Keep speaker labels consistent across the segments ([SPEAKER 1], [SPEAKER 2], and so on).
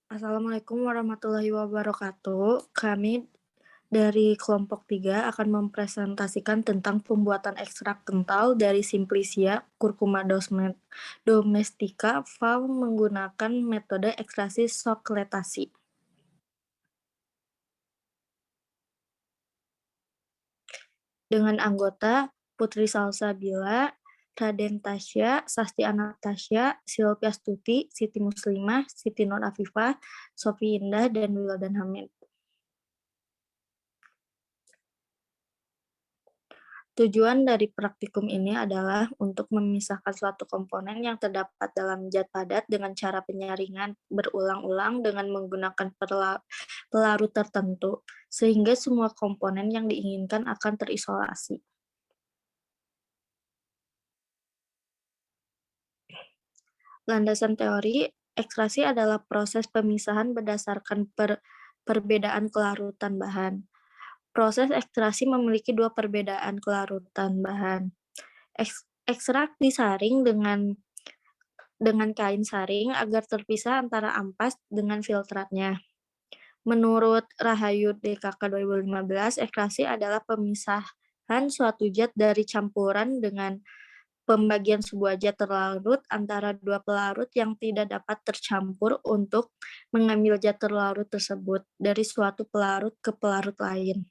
[SPEAKER 1] Assalamualaikum warahmatullahi wabarakatuh. Kami dari kelompok 3 akan mempresentasikan tentang pembuatan ekstrak kental dari Simplicia Curcuma domestica Val menggunakan metode ekstraksi sokletasi. Dengan anggota Putri Salsabila, Raden Tasya, Sasti Anastasia, Silvia Stuti, Siti Muslimah, Siti Nur Afifah, Sofi Indah, dan Wildan Hamid. Tujuan dari praktikum ini adalah untuk memisahkan suatu komponen yang terdapat dalam zat padat dengan cara penyaringan berulang-ulang dengan menggunakan pelarut tertentu, sehingga semua komponen yang diinginkan akan terisolasi. Landasan teori, ekstraksi adalah proses pemisahan berdasarkan perbedaan kelarutan bahan. Proses ekstraksi memiliki dua perbedaan kelarutan bahan. Ekstrak disaring dengan kain saring agar terpisah antara ampas dengan filtratnya. Menurut Rahayu DKK 2015, ekstraksi adalah pemisahan suatu zat dari campuran dengan pembagian sebuah zat terlarut antara dua pelarut yang tidak dapat tercampur untuk mengambil zat terlarut tersebut dari suatu pelarut ke pelarut lain.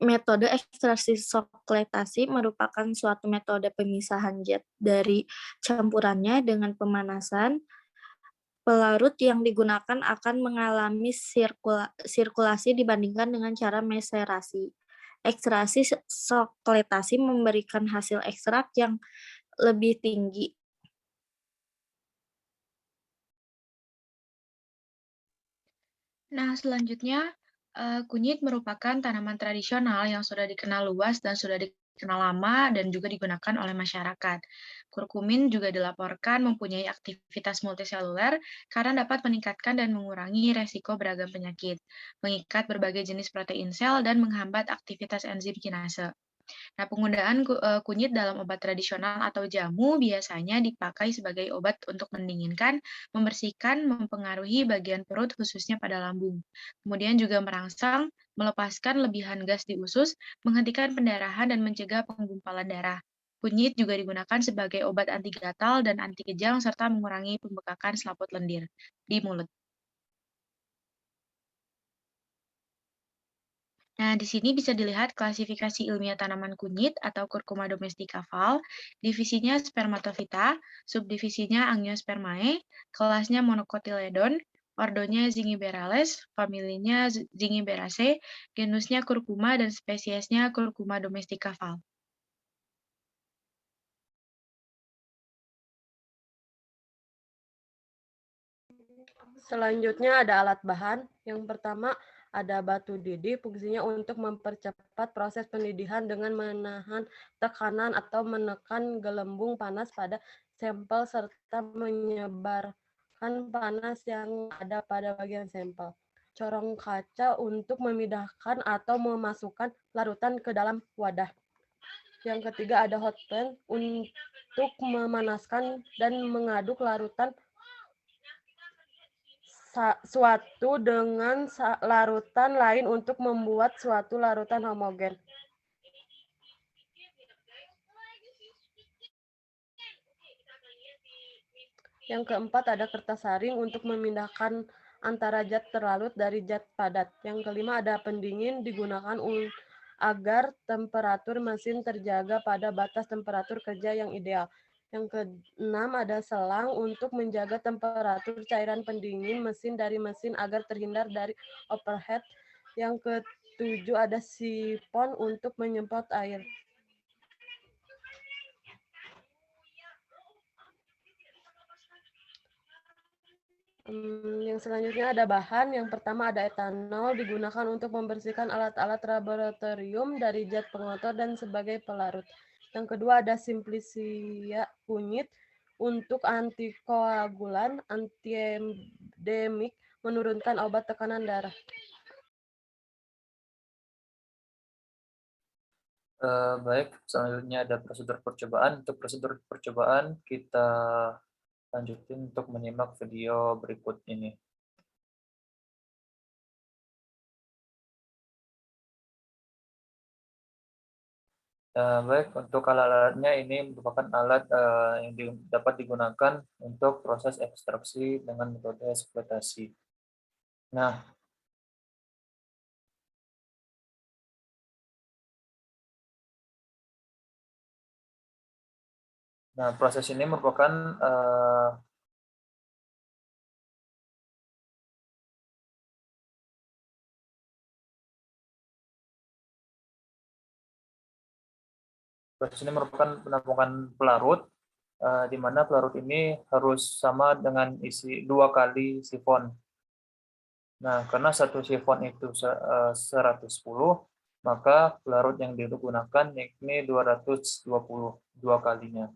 [SPEAKER 1] Metode ekstraksi sokletasi merupakan suatu metode pemisahan zat dari campurannya dengan pemanasan. Pelarut yang digunakan akan mengalami sirkulasi dibandingkan dengan cara meserasi. Ekstraksi sokletasi memberikan hasil ekstrak yang lebih tinggi.
[SPEAKER 2] Nah, selanjutnya, kunyit merupakan tanaman tradisional yang sudah dikenal luas dan sudah dikenal lama dan juga digunakan oleh masyarakat. Kurkumin juga dilaporkan mempunyai aktivitas multiseluler karena dapat meningkatkan dan mengurangi resiko beragam penyakit, mengikat berbagai jenis protein sel, dan menghambat aktivitas enzim kinase. Nah, penggunaan kunyit dalam obat tradisional atau jamu biasanya dipakai sebagai obat untuk mendinginkan, membersihkan, mempengaruhi bagian perut khususnya pada lambung. Kemudian juga merangsang, melepaskan lebihan gas di usus, menghentikan pendarahan dan mencegah penggumpalan darah. Kunyit juga digunakan sebagai obat anti gatal dan anti kejang serta mengurangi pembekakan selaput lendir di mulut. Nah, di sini bisa dilihat klasifikasi ilmiah tanaman kunyit atau Curcuma domestica Val, divisinya Spermatophyta, subdivisinya Angiospermae, kelasnya Monocotyledon, ordonya Zingiberales, familinya Zingiberaceae, genusnya Curcuma dan spesiesnya Curcuma domestica Val.
[SPEAKER 3] Selanjutnya ada alat bahan. Yang pertama ada batu didih, fungsinya untuk mempercepat proses pendidihan dengan menahan tekanan atau menekan gelembung panas pada sampel serta menyebarkan panas yang ada pada bagian sampel. Corong kaca untuk memindahkan atau memasukkan larutan ke dalam wadah. Yang ketiga ada hot pan untuk memanaskan dan mengaduk larutan suatu dengan larutan lain untuk membuat suatu larutan homogen. Yang keempat ada kertas saring untuk memindahkan antara zat terlarut dari zat padat. Yang kelima ada pendingin digunakan agar temperatur mesin terjaga pada batas temperatur kerja yang ideal. Yang keenam ada selang untuk menjaga temperatur cairan pendingin mesin dari mesin agar terhindar dari overheat. Yang ketujuh ada sifon untuk menyemprot air. Yang selanjutnya ada bahan. Yang pertama ada etanol digunakan untuk membersihkan alat-alat laboratorium dari zat pengotor dan sebagai pelarut. Yang kedua ada simplicia kunyit untuk antikoagulan, antiendemik, menurunkan obat tekanan darah.
[SPEAKER 4] Baik, selanjutnya ada prosedur percobaan. Untuk prosedur percobaan kita Lanjutin untuk menyimak video berikut ini. Baik, untuk alat-alatnya ini merupakan alat yang dapat digunakan untuk proses ekstraksi dengan metode eksploitasi. Nah, proses ini merupakan penampungan pelarut, di mana pelarut ini harus sama dengan isi 2 kali sifon. Nah, karena satu sifon itu 110, maka pelarut yang digunakan yakni 220 2 kalinya.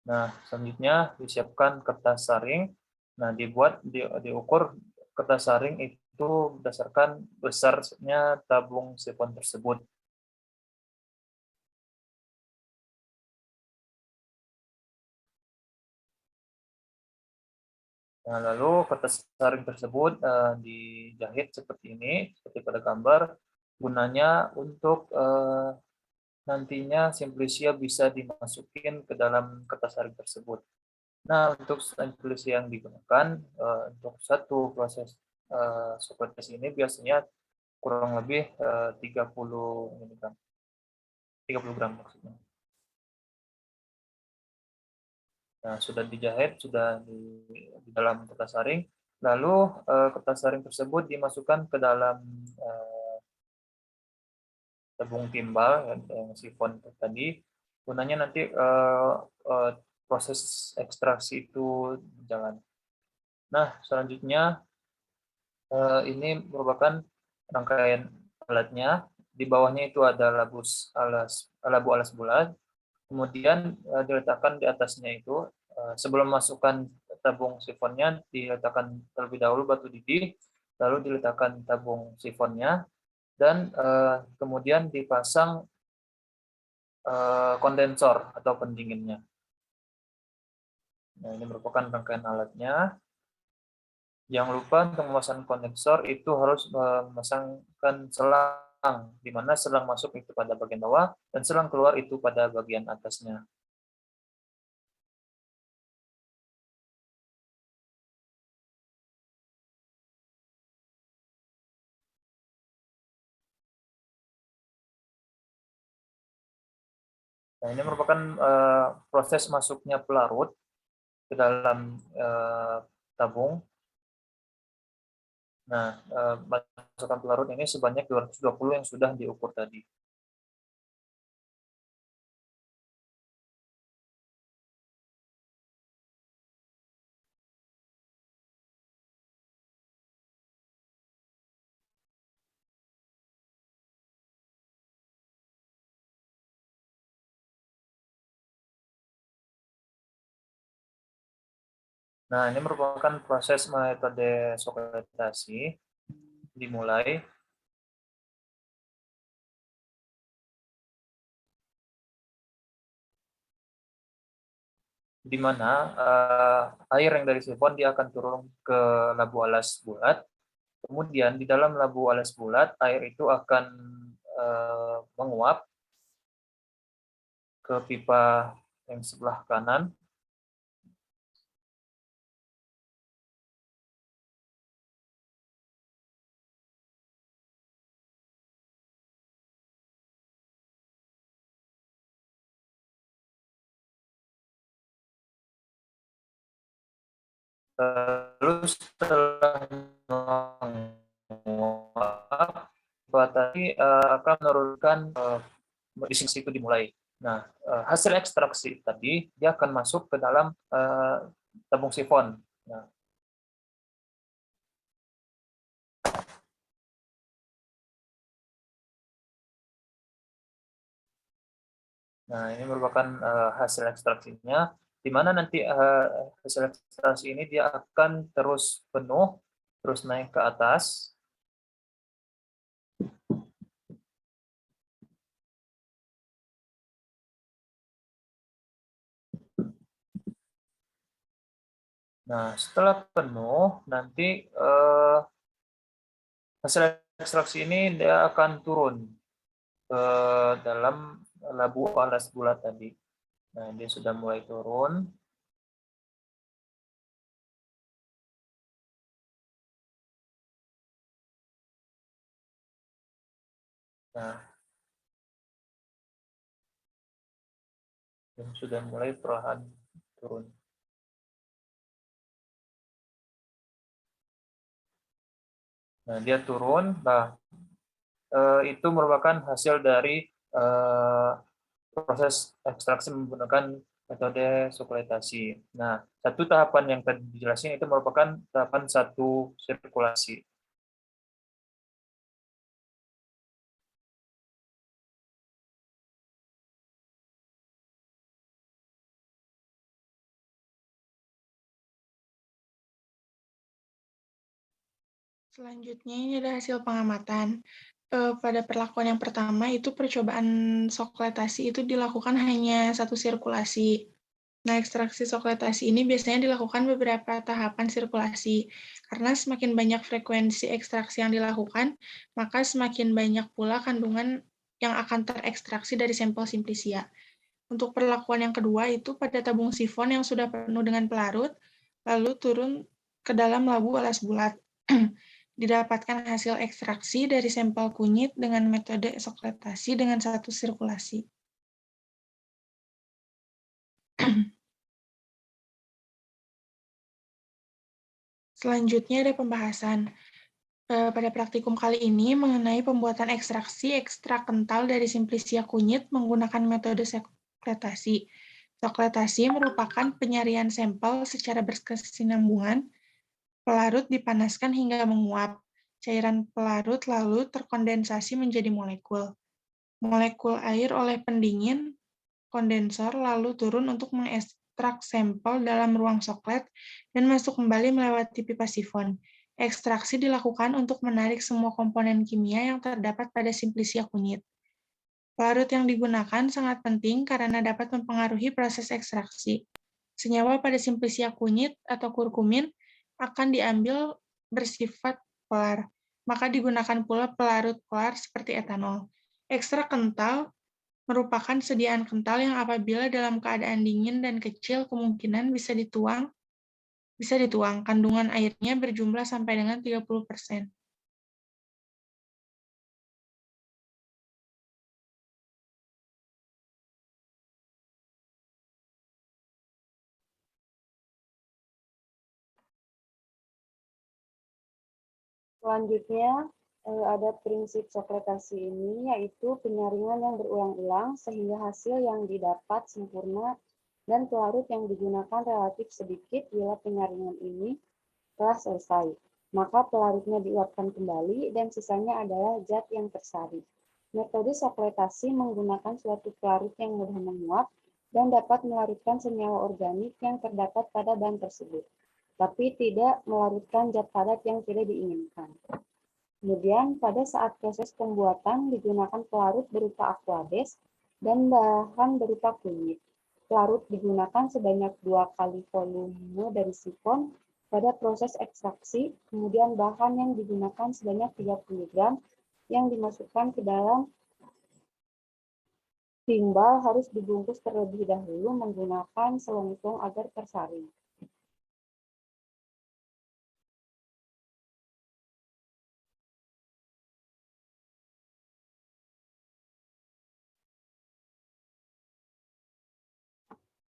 [SPEAKER 4] Nah, selanjutnya disiapkan kertas saring. Nah, diukur kertas saring itu berdasarkan besarnya tabung sifon tersebut. Nah, lalu kertas saring tersebut dijahit seperti ini, seperti pada gambar. Gunanya untuk nantinya simplisia bisa dimasukin ke dalam kertas saring tersebut. Nah, untuk simplisia yang digunakan untuk satu proses seperti ini biasanya kurang lebih 30 mg, 30 gram maksudnya. Nah, sudah dijahit, sudah di dalam kertas saring. Lalu kertas saring tersebut dimasukkan ke dalam tabung timbal yang sifon tadi. Gunanya nanti proses ekstraksi itu berjalan. Nah, selanjutnya ini merupakan rangkaian alatnya. Di bawahnya itu ada labu alas bulat. Kemudian diletakkan di atasnya itu, sebelum masukkan tabung sifonnya, diletakkan terlebih dahulu batu didih, lalu diletakkan tabung sifonnya, dan kemudian dipasang kondensor atau pendinginnya. Nah, ini merupakan rangkaian alatnya. Jangan lupa untuk memasang kondensor itu harus memasangkan selang, di mana selang masuk itu pada bagian bawah dan selang keluar itu pada bagian atasnya. Nah, ini merupakan proses masuknya pelarut ke dalam tabung. Nah, masukan pelarut ini sebanyak 220 yang sudah diukur tadi. Nah, ini merupakan proses metode sokretasi dimulai. Di mana air yang dari sifon dia akan turun ke labu alas bulat. Kemudian di dalam labu alas bulat air itu akan menguap ke pipa yang sebelah kanan. Lalu setelah menguap, pipa tadi akan menurunkan disingsi itu dimulai. Nah, hasil ekstraksi tadi dia akan masuk ke dalam tabung sifon. Nah, ini merupakan hasil ekstraksinya, di mana nanti hasil ekstraksi ini dia akan terus penuh, terus naik ke atas. Nah, setelah penuh, nanti hasil ekstraksi ini dia akan turun ke dalam labu alas bulat tadi. Nah, dia sudah mulai turun. Nah, dan sudah mulai perlahan turun. Nah, dia turun. Nah, itu merupakan hasil dari proses ekstraksi menggunakan metode sukletasi. Nah, satu tahapan yang tadi dijelasin itu merupakan tahapan satu sirkulasi.
[SPEAKER 5] Selanjutnya ini ada hasil pengamatan. Pada perlakuan yang pertama itu percobaan sokletasi itu dilakukan hanya satu sirkulasi. Nah, ekstraksi sokletasi ini biasanya dilakukan beberapa tahapan sirkulasi. Karena semakin banyak frekuensi ekstraksi yang dilakukan, maka semakin banyak pula kandungan yang akan terekstraksi dari sampel simplisia. Untuk perlakuan yang kedua itu pada tabung sifon yang sudah penuh dengan pelarut, lalu turun ke dalam labu alas bulat. Didapatkan hasil ekstraksi dari sampel kunyit dengan metode sokletasi dengan satu sirkulasi. Selanjutnya ada pembahasan. Pada praktikum kali ini mengenai pembuatan ekstraksi ekstrak kental dari simplisia kunyit menggunakan metode sokletasi. Sokletasi merupakan penyarian sampel secara berkesinambungan. Pelarut dipanaskan hingga menguap. Cairan pelarut lalu terkondensasi menjadi molekul. Molekul air oleh pendingin kondensor lalu turun untuk mengekstrak sampel dalam ruang soklet dan masuk kembali melewati pipa sifon. Ekstraksi dilakukan untuk menarik semua komponen kimia yang terdapat pada simplisia kunyit. Pelarut yang digunakan sangat penting karena dapat mempengaruhi proses ekstraksi. Senyawa pada simplisia kunyit atau kurkumin akan diambil bersifat polar, maka digunakan pula pelarut polar seperti etanol. Ekstrak kental merupakan sediaan kental yang apabila dalam keadaan dingin dan kecil kemungkinan bisa dituang, kandungan airnya berjumlah sampai dengan 30%.
[SPEAKER 6] Selanjutnya, ada prinsip sokletasi ini, yaitu penyaringan yang berulang-ulang sehingga hasil yang didapat sempurna dan pelarut yang digunakan relatif sedikit bila penyaringan ini telah selesai. Maka pelarutnya diuapkan kembali dan sisanya adalah zat yang tersari. Metode sokletasi menggunakan suatu pelarut yang mudah menguap dan dapat melarutkan senyawa organik yang terdapat pada bahan tersebut, tapi tidak melarutkan zat padat yang tidak diinginkan. Kemudian, pada saat proses pembuatan digunakan pelarut berupa aquades dan bahan berupa kunyit. Pelarut digunakan sebanyak 2 kali volume dari sifon pada proses ekstraksi, kemudian bahan yang digunakan sebanyak 30 gram yang dimasukkan ke dalam timbal harus dibungkus terlebih dahulu menggunakan selongsong agar tersaring.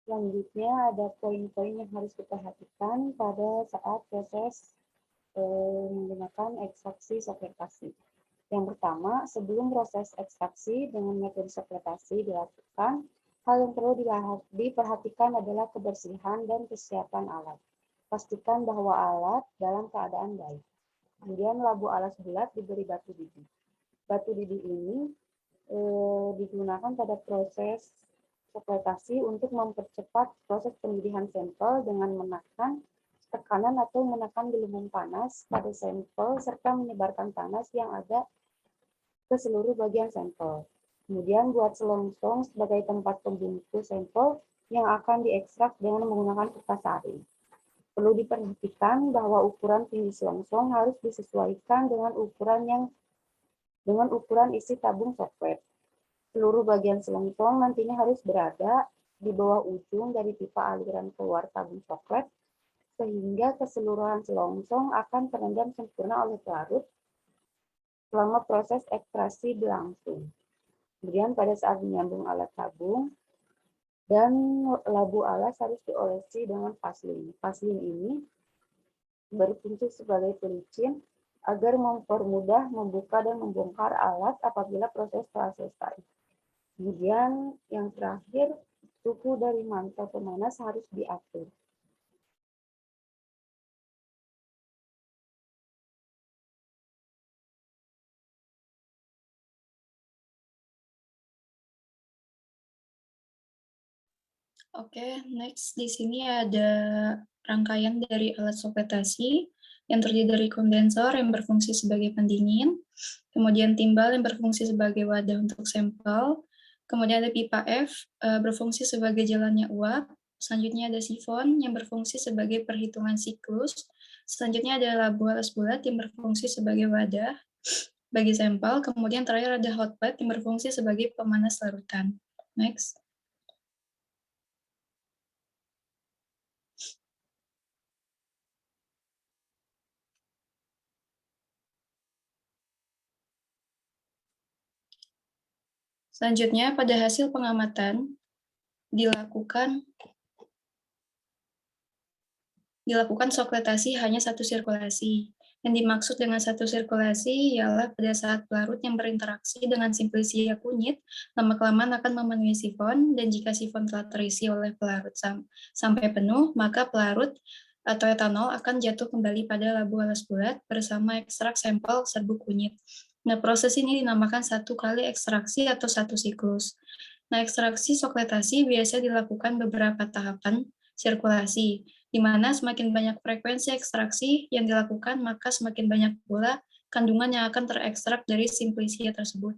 [SPEAKER 6] Selanjutnya ada poin-poin yang harus kita perhatikan pada saat proses menggunakan ekstraksi sokletasi. Yang pertama, sebelum proses ekstraksi dengan metode sokletasi dilakukan, hal yang perlu diperhatikan adalah kebersihan dan kesiapan alat. Pastikan bahwa alat dalam keadaan baik. Kemudian labu alas bulat diberi batu didih. Batu didih ini digunakan pada proses sokletasi untuk mempercepat proses pendidihan sampel dengan menekan tekanan atau menekan gelembung panas pada sampel serta menyebarkan panas yang ada ke seluruh bagian sampel. Kemudian buat selongsong sebagai tempat pembungkus sampel yang akan diekstrak dengan menggunakan pipa saring. Perlu diperhatikan bahwa ukuran tinggi selongsong harus disesuaikan dengan ukuran isi tabung soklet. Seluruh bagian selongsong nantinya harus berada di bawah ujung dari pipa aliran keluar tabung soklet, sehingga keseluruhan selongsong akan terendam sempurna oleh pelarut selama proses ekstraksi berlangsung. Kemudian pada saat menyambung alat tabung dan labu alas harus diolesi dengan vaselin. Vaselin ini berfungsi sebagai pelicin agar mempermudah membuka dan membongkar alat apabila proses telah selesai. Kemudian yang terakhir, suhu dari mantau pemanas harus diatur.
[SPEAKER 7] Oke, next di sini ada rangkaian dari alat sokletasi yang terdiri dari kondensor yang berfungsi sebagai pendingin, kemudian timbal yang berfungsi sebagai wadah untuk sampel, kemudian ada pipa F berfungsi sebagai jalannya uap, selanjutnya ada sifon yang berfungsi sebagai perhitungan siklus, selanjutnya ada labu alas bulat yang berfungsi sebagai wadah bagi sampel, kemudian terakhir ada hot plate yang berfungsi sebagai pemanas larutan. Next. Selanjutnya, pada hasil pengamatan dilakukan sokletasi hanya satu sirkulasi. Yang dimaksud dengan satu sirkulasi ialah pada saat pelarut yang berinteraksi dengan simplisia kunyit, lama-kelamaan akan memenuhi sifon, dan jika sifon telah terisi oleh pelarut sampai penuh, maka pelarut atau etanol akan jatuh kembali pada labu alas bulat bersama ekstrak sampel serbuk kunyit. Nah, proses ini dinamakan satu kali ekstraksi atau satu siklus. Nah, ekstraksi sokletasi biasa dilakukan beberapa tahapan sirkulasi, di mana semakin banyak frekuensi ekstraksi yang dilakukan, maka semakin banyak pula kandungan yang akan terekstrak dari simplisia tersebut.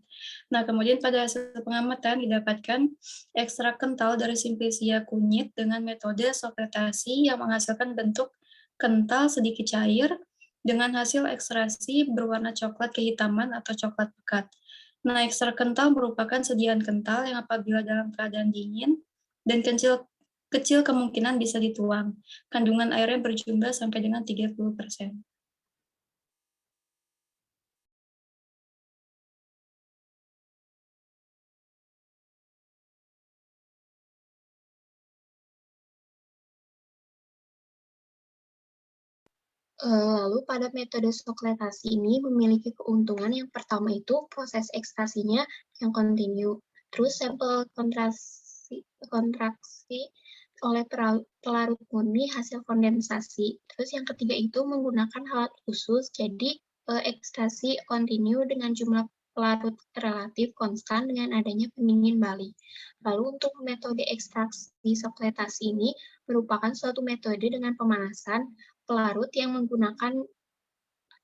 [SPEAKER 7] Nah, kemudian pada hasil pengamatan didapatkan ekstrak kental dari simplisia kunyit dengan metode sokletasi yang menghasilkan bentuk kental sedikit cair dengan hasil ekstraksi berwarna coklat kehitaman atau coklat pekat. Nah, ekstrak kental merupakan sediaan kental yang apabila dalam keadaan dingin dan kecil kemungkinan bisa dituang. Kandungan airnya berjumlah sampai dengan 30%.
[SPEAKER 8] Lalu pada metode sokletasi ini memiliki keuntungan yang pertama itu proses ekstraksinya yang kontinu. Terus sampel kontraksi oleh pelarut murni hasil kondensasi. Terus yang ketiga itu menggunakan alat khusus, jadi ekstraksi kontinu dengan jumlah pelarut relatif konstan dengan adanya pendingin balik. Lalu untuk metode ekstraksi sokletasi ini merupakan suatu metode dengan pemanasan pelarut yang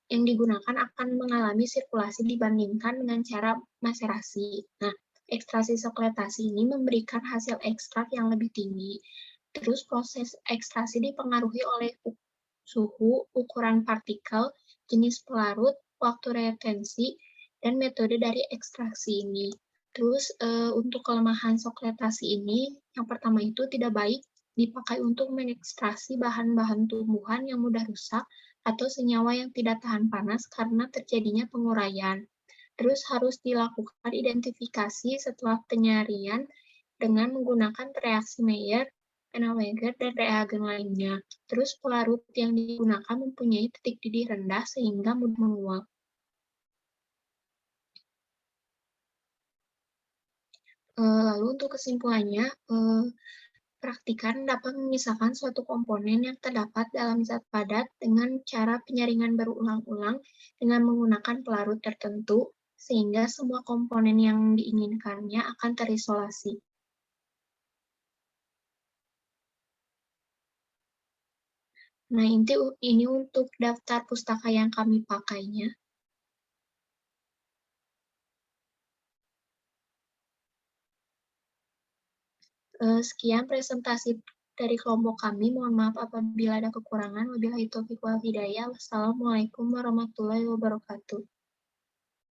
[SPEAKER 8] digunakan akan mengalami sirkulasi dibandingkan dengan cara maserasi. Nah, ekstraksi sokletasi ini memberikan hasil ekstrak yang lebih tinggi. Terus proses ekstraksi dipengaruhi oleh suhu, ukuran partikel, jenis pelarut, waktu retensi, dan metode dari ekstraksi ini. Terus untuk kelemahan sokletasi ini, yang pertama itu tidak baik dipakai untuk mengekstraksi bahan-bahan tumbuhan yang mudah rusak atau senyawa yang tidak tahan panas karena terjadinya penguraian. Terus harus dilakukan identifikasi setelah penyarian dengan menggunakan reaksi Mayer, Penneweger, dan reagen lainnya. Terus pelarut yang digunakan mempunyai titik didih rendah sehingga mudah menguap. Lalu untuk kesimpulannya, praktikan dapat memisahkan suatu komponen yang terdapat dalam zat padat dengan cara penyaringan berulang-ulang dengan menggunakan pelarut tertentu, sehingga semua komponen yang diinginkannya akan terisolasi. Nah, ini untuk daftar pustaka yang kami pakainya. Sekian presentasi Dari kelompok kami, mohon maaf apabila ada kekurangan. Wabillahi taufiq wal hidayah. Wassalamualaikum warahmatullahi wabarakatuh.